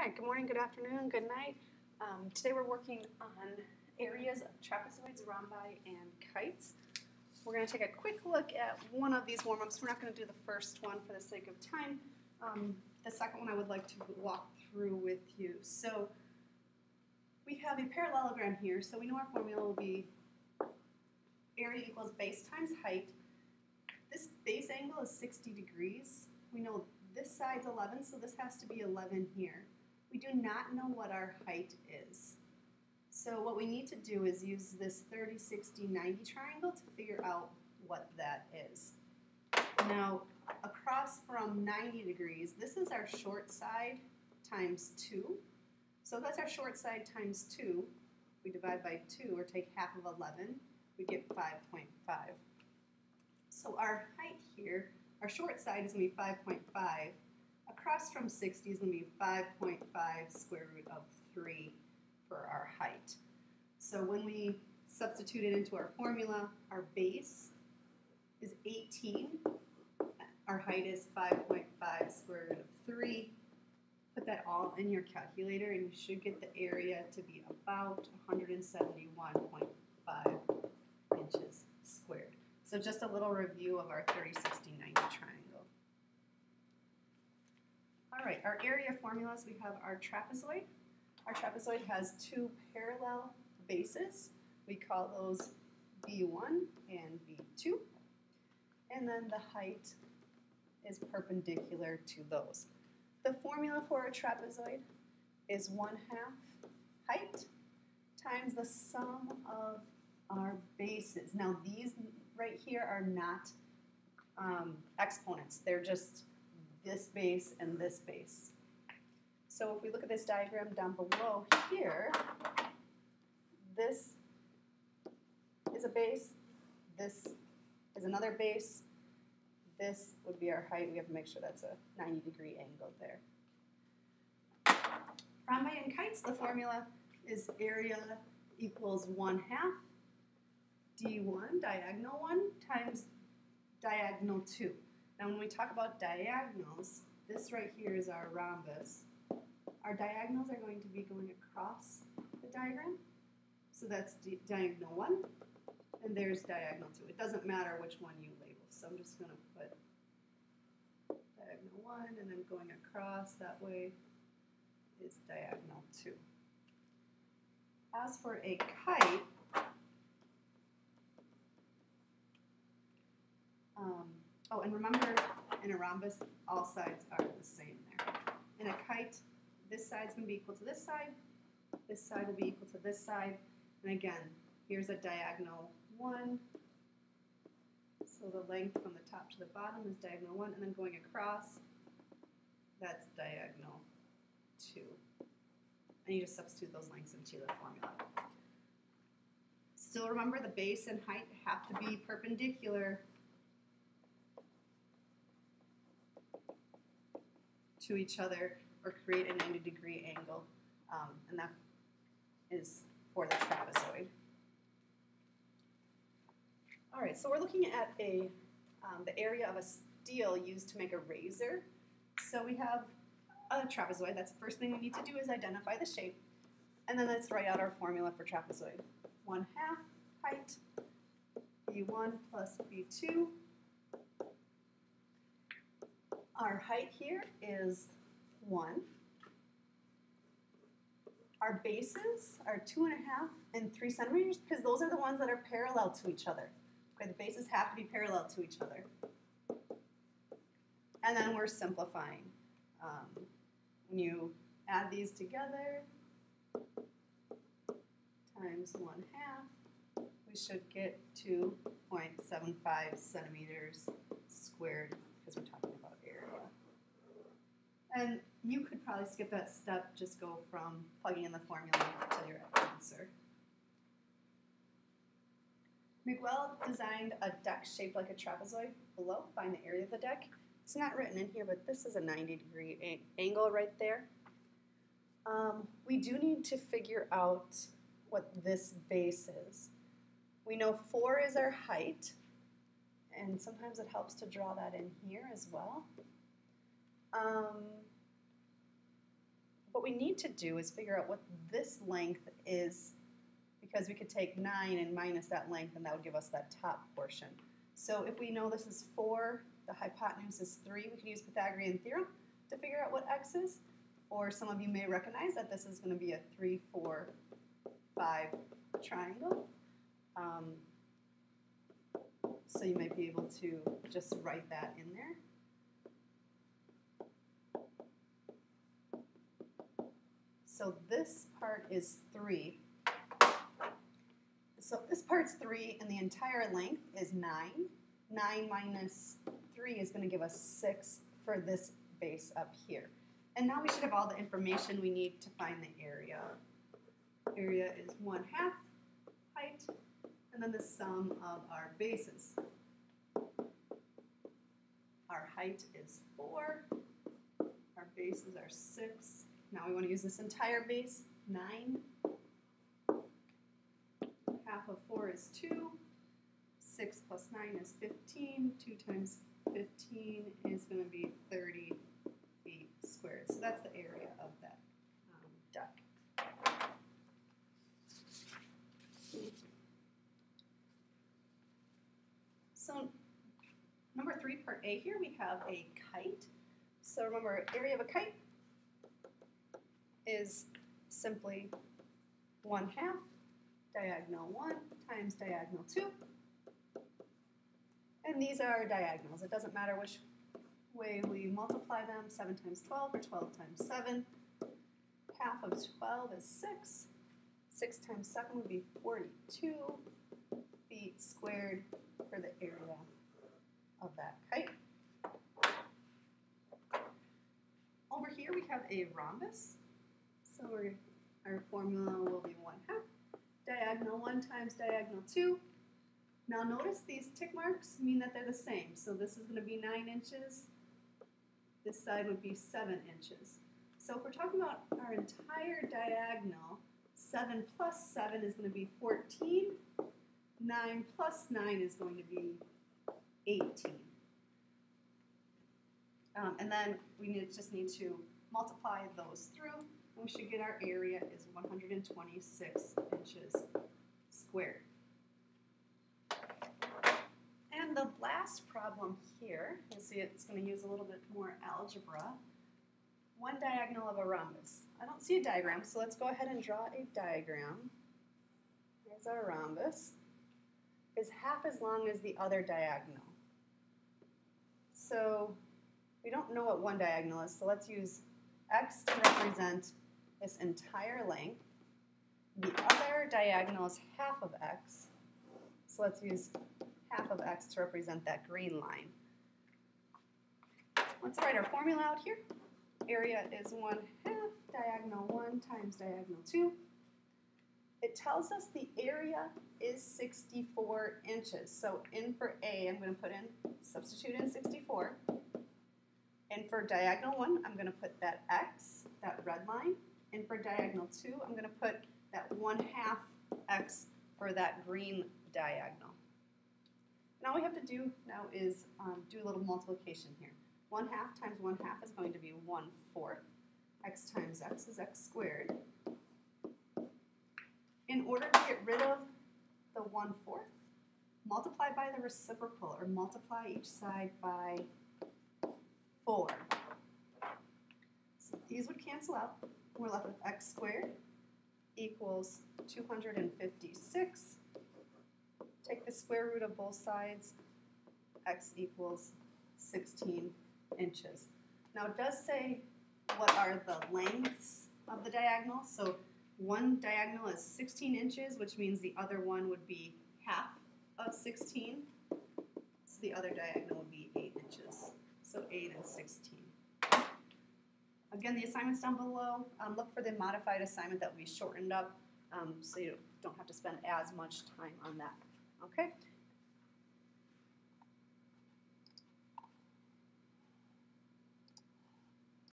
right, good morning, good afternoon, good night. Today we're working on areas of trapezoids, rhombi, and kites. We're going to take a quick look at one of these warm-ups. We're not going to do the first one for the sake of time. The second one I would like to walk through with you. So we have a parallelogram here, so we know our formula will be area equals base times height. This base angle is 60 degrees. We know this side's 11, so this has to be 11 here. We do not know what our height is. So what we need to do is use this 30, 60, 90 triangle to figure out what that is. Now, across from 90 degrees, this is our short side times 2. So that's our short side times 2. We divide by 2, or take half of 11, we get 5.5. So our height here, our short side is going to be 5.5. Across from 60 is going to be 5.5 square root of 3 for our height. So when we substitute it into our formula, our base is 18. Our height is 5.5 square root of 3. Put that all in your calculator and you should get the area to be about 171.5 inches squared. So just a little review of our 30, 60, 90 triangle. All right, our area formulas, we have our trapezoid. Our trapezoid has two parallel bases. We call those B1 and B2. And then the height is perpendicular to those. The formula for a trapezoid is 1/2 height times the sum of our bases. Now these right here are not exponents. They're just this base and this base. So if we look at this diagram down below here, this is a base, this is another base, this would be our height. We have to make sure that's a 90-degree angle there. Rhombi and kites, the formula is area equals 1/2 D1, diagonal 1, times diagonal 2. Now when we talk about diagonals, this right here is our rhombus. Our diagonals are going to be going across the diagram. So that's diagonal 1, and there's diagonal 2. It doesn't matter which one you label. So I'm just going to put diagonal 1, and then going across that way is diagonal 2. As for a kite, and remember, in a rhombus, all sides are the same there. In a kite, this side's going to be equal to this side will be equal to this side, and again, here's a diagonal 1, so the length from the top to the bottom is diagonal 1, and then going across, that's diagonal 2. And you just substitute those lengths into the formula. Still remember, the base and height have to be perpendicular to each other or create a 90-degree angle, and that is for the trapezoid. All right, so we're looking at the area of a steel used to make a razor. So we have a trapezoid. That's the first thing we need to do is identify the shape, and then let's write out our formula for trapezoid. 1/2 height, B1 plus B2. Our height here is 1. Our bases are 2.5 and 3 centimeters because those are the ones that are parallel to each other. Okay, the bases have to be parallel to each other. And then we're simplifying. When you add these together, times 1/2, we should get 2.75 centimeters squared because we're talking about area. And you could probably skip that step, just go from plugging in the formula to your answer. Miguel designed a deck shaped like a trapezoid. Below, find the area of the deck. It's not written in here, but this is a 90-degree angle right there. We do need to figure out what this base is. We know 4 is our height, and sometimes it helps to draw that in here as well. we need to do is figure out what this length is, because we could take 9 and minus that length, and that would give us that top portion. So if we know this is 4, the hypotenuse is 3, we could use Pythagorean theorem to figure out what x is. Or some of you may recognize that this is going to be a 3, 4, 5 triangle. So you might be able to just write that in there. So this part is 3. So this part's 3, and the entire length is 9. 9 minus 3 is going to give us 6 for this base up here. And now we should have all the information we need to find the area. Area is 1/2 height, and then the sum of our bases. Our height is 4. Our bases are 6. Now we want to use this entire base, 9. Half of 4 is 2. 6 plus 9 is 15. 2 times 15 is going to be 30 feet squared. So that's the area of that duck. So number 3, part A here, we have a kite. So remember, area of a kite is simply 1/2 diagonal 1 times diagonal 2. And these are diagonals. It doesn't matter which way we multiply them, 7 times 12 or 12 times 7. Half of 12 is 6. 6 times 7 would be 42 feet squared for the area of that kite. Over here we have a rhombus. So our formula will be 1/2 diagonal 1 times diagonal 2. Now notice these tick marks mean that they're the same. So this is going to be 9 inches. This side would be 7 inches. So if we're talking about our entire diagonal, 7 plus 7 is going to be 14. 9 plus 9 is going to be 18. And then we just need to multiply those through, and we should get our area is 126 inches squared. And the last problem here, you'll see it's going to use a little bit more algebra. One diagonal of a rhombus. I don't see a diagram, so let's go ahead and draw a diagram. Here's our rhombus. Is half as long as the other diagonal. So we don't know what one diagonal is, so let's use x to represent this entire length. The other diagonal is half of x, so let's use half of x to represent that green line. Let's write our formula out here. Area is 1/2 diagonal 1 times diagonal 2. It tells us the area is 64 inches. So in for A, I'm going to substitute in 64. And for diagonal 1, I'm going to put that x, that red line. And for diagonal 2, I'm going to put that 1/2 x for that green diagonal. And all we have to do now is do a little multiplication here. 1/2 times 1/2 is going to be 1/4. X times x is x squared. In order to get rid of the 1/4, multiply by the reciprocal, or multiply each side by 4. So these would cancel out. We're left with x squared equals 256. Take the square root of both sides. X equals 16 inches. Now it does say what are the lengths of the diagonal. So one diagonal is 16 inches, which means the other one would be half of 16. So the other diagonal would be 8 inches. So 8 and 16. Again, the assignment's down below. Look for the modified assignment that will be shortened up so you don't have to spend as much time on that. Okay?